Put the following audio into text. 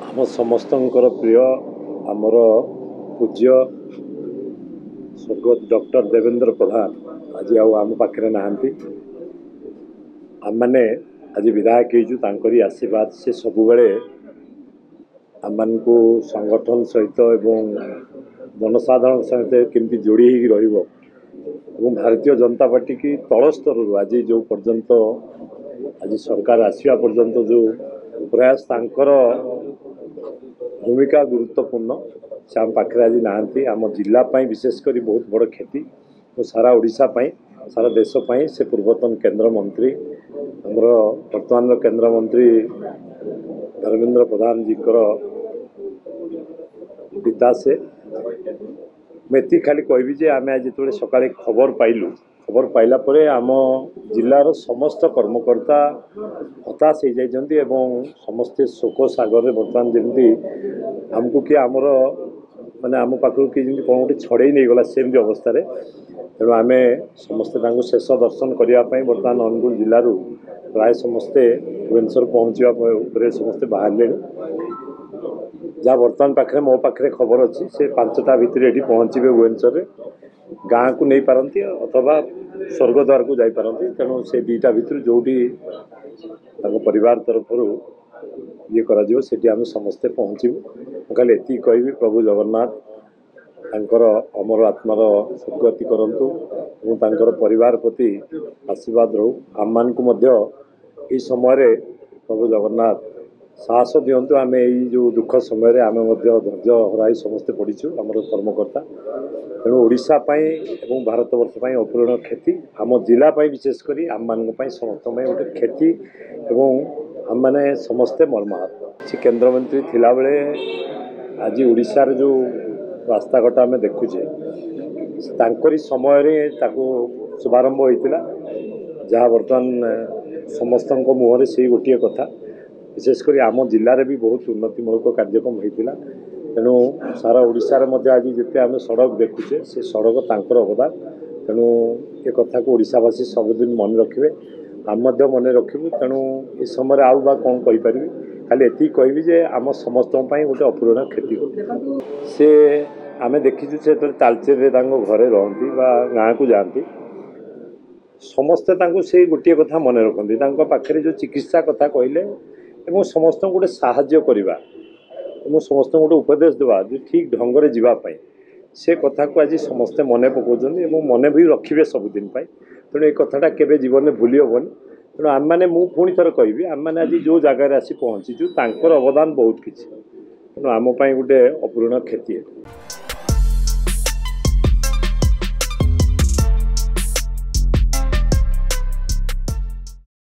आम समस्तंकर प्रिय आमर पूज्य स्वर्गत डॉक्टर देवेंद्र प्रधान आज आम पाखे नहांती आम मैंने आज विधायक होती आशीर्वाद से सब बेले आम मान को संगठन सहित एवं जनसाधारण सहित केमती जोड़ी हो भारतीय जनता पार्टी की तल स्तर आज जो पर्यंत आज सरकार आसवा पर्यंत जो प्रयास तांकर भूमिका गुरुत्वपूर्ण से आम पाखे आज नहांती आम जिलापाई विशेषकर बहुत बड़ क्षति और सारा ओडिशा सारा देशपाई से पूर्वतन केंद्र मंत्री आमर वर्तमान केंद्र मंत्री धर्मेंद्र प्रधान जी पिता से मैं खाली कहबी आम आज जो सकाले खबर पाइलु खबर पाइला परे आम जिलार समस्त कर्मकर्ता हताश हो जाइछन्ति एवं समस्ते शोक सागर बर्तमान जमी आमको किए आमर माने आम पाखु किए जमी कौन गोटे छड़े नहीं गला सेमती अवस्था तेणु आम समस्ते शेष दर्शन करने बर्तमान अनुगुल जिलूर प्राय समस्ते भुवनेश्वर पहुँचा समस्ते बाहर जहाँ बर्तमान पाखे मो पाखे खबर अच्छी से 5टा भितर ये पहुँचे भुवनेश्वर गाँ को नहीं पारती अथवा स्वर्गद्वार को जापारती तेणु से 2टा भितर जोटी परिवार तरफ ये करा समस्ते पहुँचू खाली एति कहबी प्रभु जगन्नाथ तांकर अमर आत्मार सद्गति करंतु और परिवार प्रति आशीर्वाद रहू आम मान को मध्य समय प्रभु जगन्नाथ साहस दिंतु आम जो दुख समय आम धैर्य हराई समस्ते पड़ीचु आमर कर्मकर्ता तेणु ओडिशापाई और भारत वर्ष अपूरण क्षति आम जिलापाई विशेषकर आम मान समस्त गोटे क्षति एवं आम मैंने समस्ते मर्माहत से केन्द्रमंत्री थिला बेले आज ओडिशार जो रास्ताघाट आम देखुचे तांकरी समय शुभारंभ होता जहाँ बर्तमान समस्त मुहर से गोटे कथा विशेषकर आम जिले में भी बहुत उन्नतिमूलक कार्यक्रम होता तेणु सारा ओडिशा आज जिते आम सड़क देखुचे से सड़क तांकर अवदान तेणु ये कथा को ओडिशावासी सबुदिन मन रखिए आम मन रखू तेणु ये समय आउ बा कौन कहीपरि खाली एति कहबी जे आम समस्त गोटे अपूरण क्षति हो से आम देखीचु से तालचेर घरे रहती गाँ को जाती समस्ते से गोटे कथा मन रखती पाखे जो चिकित्सा कथा कहले एवं समस्त गोटे साहाय्य करवा समस्त गोटे उपदेश देवा जो ठीक ढंग से जीवाई से कथा को आज समस्ते मन पकाउछन्ति एवं मन भी रखिए सबुदिन तेणु ये कथाटा केवे जीवन में भूली हेबनी तेणु आम मैंने पुणी थर कहबी आम मैंने आज जो जगार आसी पहुँचीचु तांकर अवदान बहुत किछि तेणु आम गोटे अपूर्ण क्षति है।